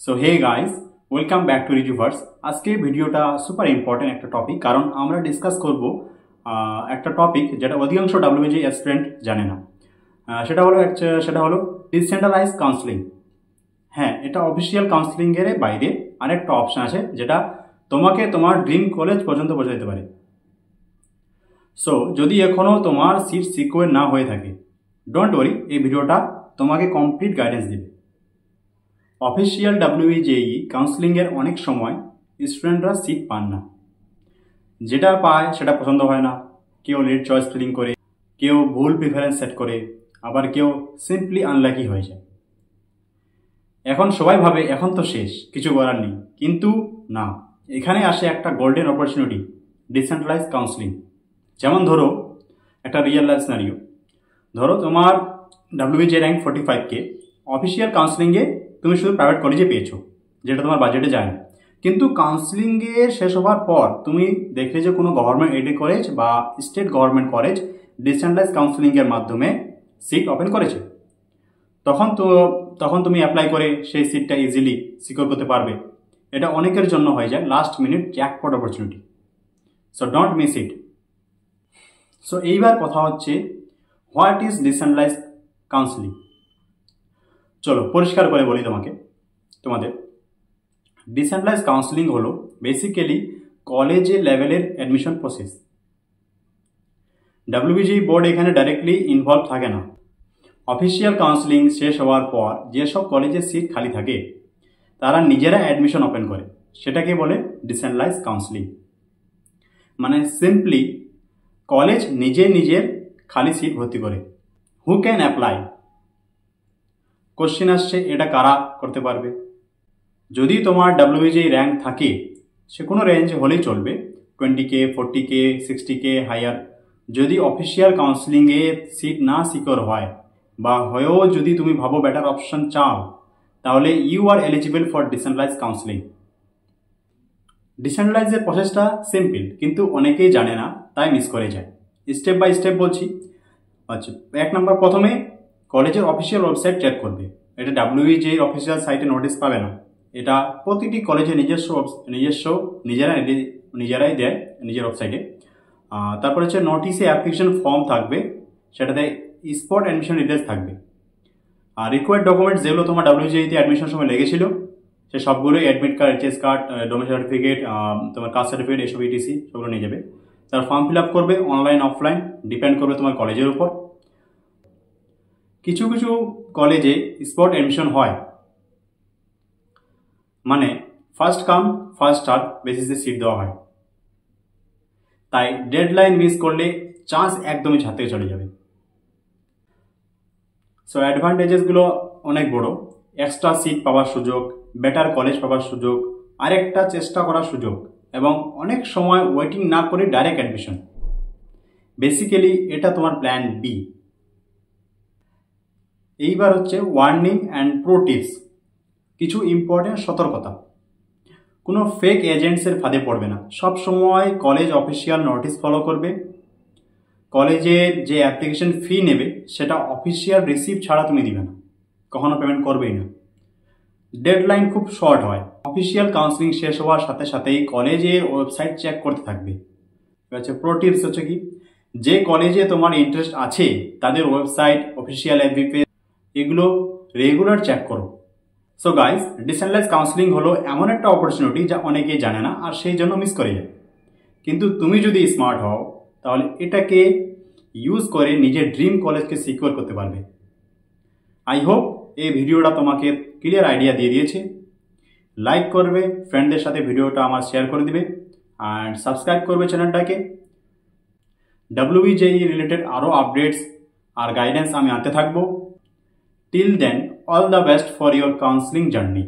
So hey guys, welcome back to Reviewverse. আজকে ভিডিওটা super important একটা টপিক, কারণ আমরা ডিসকাস করব একটা টপিক যেটা অধিকাংশ ডাব্লিউবিজি অ্যাসপিরেন্ট জানে না। সেটা হলো ডিসেন্ট্রালাইজ কাউন্সিলিং। হ্যাঁ, এটা অফিসিয়াল কাউন্সিলিং এর বাইরে আরেকটা অপশন আছে যেটা তোমাকে তোমার ড্রিম কলেজ পর্যন্ত পৌঁছে দিতে পারে। সো যদি এখনো তোমার সিট সিকিউর না হয়ে থাকে, ডোন্ট ওয়ারি, এই ভিডিওটা তোমাকে কমপ্লিট গাইডেন্স দেবে। অফিসিয়াল ডাব্লিউবিজেই কাউন্সিলিংয়ের অনেক সময় স্টুডেন্টরা সিট পান না, যেটা পায় সেটা পছন্দ হয় না। কেউ লেট চয়েস ফিলিং করে, কেউ ভুল প্রিফারেন্স সেট করে, আবার কেউ সিম্পলি আনলাকি হয়ে যায়। এখন সবাই ভাবে এখন তো শেষ, কিছু করার নেই, কিন্তু না, এখানে আসে একটা গোল্ডেন অপরচুনিটি, ডিসেন্ট্রালাইজ কাউন্সিলিং। যেমন ধরো একটা রিয়েল লাইফ সিনারিও, ধরো তোমার ডাব্লিউবিজে র্যাঙ্ক 45K, অফিসিয়াল কাউন্সিলিংয়ে তুমি শুধু প্রাইভেট কলেজে পেয়েছো, যেটা তোমার বাজেটে যায় না। কিন্তু কাউন্সিলিংয়ে শেষ হওয়ার পর তুমি দেখলে যে কোনো গভর্নমেন্ট এডেড কলেজ বা স্টেট গভর্নমেন্ট কলেজ ডিসেন্ট্রালাইজ কাউন্সিলিংয়ের মাধ্যমে সিট ওপেন করেছে। তখন তুমি অ্যাপ্লাই করে সেই সিটটা ইজিলি সিকিউর করতে পারবে। এটা অনেকের জন্য হয়ে যায় last minute jackpot opportunity. So don't miss it. So এইবার কথা হচ্ছে, হোয়াট ইজ ডিসেন্ট্রালাইজ কাউন্সিলিং। চলো পরিষ্কার করে বলি তোমাদের ডিসেন্ট্রালাইজ কাউন্সিলিং হলো বেসিক্যালি কলেজে লেভেলের অ্যাডমিশন প্রসেস। ডাব্লিউবিজি বোর্ড এখানে ডাইরেক্টলি ইনভলভ থাকে না। অফিসিয়াল কাউন্সিলিং শেষ হওয়ার পর যেসব কলেজের সিট খালি থাকে তারা নিজেরা অ্যাডমিশন ওপেন করে, সেটাকে বলে ডিসেন্ট্রালাইজ কাউন্সিলিং। মানে সিম্পলি কলেজ নিজের খালি সিট ভর্তি করে। Who can apply? কোশ্চেন আসছে, এটা কারা করতে পারবে? যদি তোমার ডাব্লিউবিজি র্যাঙ্ক থাকে, সে কোনো রেঞ্জ হলেই চলবে, 20K, 40K, 60K হাইয়ার। যদি অফিসিয়াল কাউন্সিলিংয়ে সিট না সিকিউর হয় বা হয়েও যদি তুমি ভাবো বেটার অপশন চাও, তাহলে you are eligible for decentralise counselling. ডিসেন্ট্রালাইজের প্রসেসটা সিম্পল, কিন্তু অনেকেই জানে না, তাই মিস করে যায়। স্টেপ বাই স্টেপ বলছি। আচ্ছা, 1 নম্বর, প্রথমে কলেজের অফিসিয়াল ওয়েবসাইট চেক করবে। এটা ডাব্লিউবিজি অফিসিয়াল সাইটে নোটিস পাবে না, এটা প্রতিটি কলেজে নিজেরাই দেয় নিজের ওয়েবসাইটে। তারপর হচ্ছে নোটিসে অ্যাপ্লিকেশন ফর্ম থাকবে, সেটাতে স্পট অ্যাডমিশন ডিটেলস থাকবে। আর রিকোয়ার্ড ডকুমেন্টস যেগুলো তোমার ডাব্লিউবিজিতে অ্যাডমিশন সময় লেগেছিল, সে সবগুলোই admit card, HS card, domestic certificate, তোমার কাস্ট সার্টিফিকেট, এসব ইটিসি সবগুলো নিয়ে যাবে। তার ফর্ম ফিল আপ করবে, অনলাইন অফলাইন ডিপেন্ড করবে তোমার কলেজের উপর। কিছু কিছু কলেজে স্পট অ্যাডমিশন হয়, মানে ফার্স্ট কাম ফার্স্ট সার্ভ বেসিসে সিট দেওয়া হয়। তাই ডেডলাইন মিস করলে চান্স একদমই হাত থেকে চলে যাবে। সো অ্যাডভান্টেজেসগুলো অনেক বড়। এক্সট্রা সিট পাওয়ার সুযোগ, বেটার কলেজ পাওয়ার সুযোগ, আরেকটা চেষ্টা করার সুযোগ, এবং অনেক সময় ওয়েটিং না করে ডাইরেক্ট অ্যাডমিশন। বেসিক্যালি এটা তোমার প্ল্যান বি। এইবার হচ্ছে ওয়ার্নিং অ্যান্ড প্রো টিপস, কিছু ইম্পর্টেন্ট সতর্কতা। কোনো ফেক এজেন্টসের ফাঁদে পড়বে না, সব সময় কলেজ অফিসিয়াল নোটিস ফলো করবে। কলেজের যে অ্যাপ্লিকেশন ফি নেবে সেটা অফিসিয়াল রিসিপ্ট ছাড়া তুমি দিবে না, কখনো পেমেন্ট করবেই না। ডেডলাইন খুব শর্ট হয়, অফিসিয়াল কাউন্সিলিং শেষ হওয়ার সাথে সাথেই কলেজের ওয়েবসাইট চেক করতে থাকবে। হচ্ছে প্রো টিপস হচ্ছে কি, যে কলেজে তোমার ইন্টারেস্ট আছে তাদের ওয়েবসাইট, অফিসিয়াল এফবি পেজ, এগুলো রেগুলার চেক করো। সো গাইস, ডিসেন্ট্রালাইজ কাউন্সিলিং হলো এমন একটা অপরচুনিটি যা অনেকেই জানে না আর সেই জন্য মিস করে যায়। কিন্তু তুমি যদি স্মার্ট হও তাহলে এটাকে ইউজ করে নিজের ড্রিম কলেজকে সিকিউর করতে পারবে। আই হোপ এই ভিডিওটা তোমাকে ক্লিয়ার আইডিয়া দিয়ে দিয়েছে। লাইক করবে, ফ্রেন্ডদের সাথে ভিডিওটা আমার শেয়ার করে দিবে, অ্যান্ড সাবস্ক্রাইব করবে চ্যানেলটাকে। ডাব্লিউবিজেই রিলেটেড আরও আপডেটস আর গাইডেন্স আমি আনতে থাকবো। Till then, all the best for your counselling journey.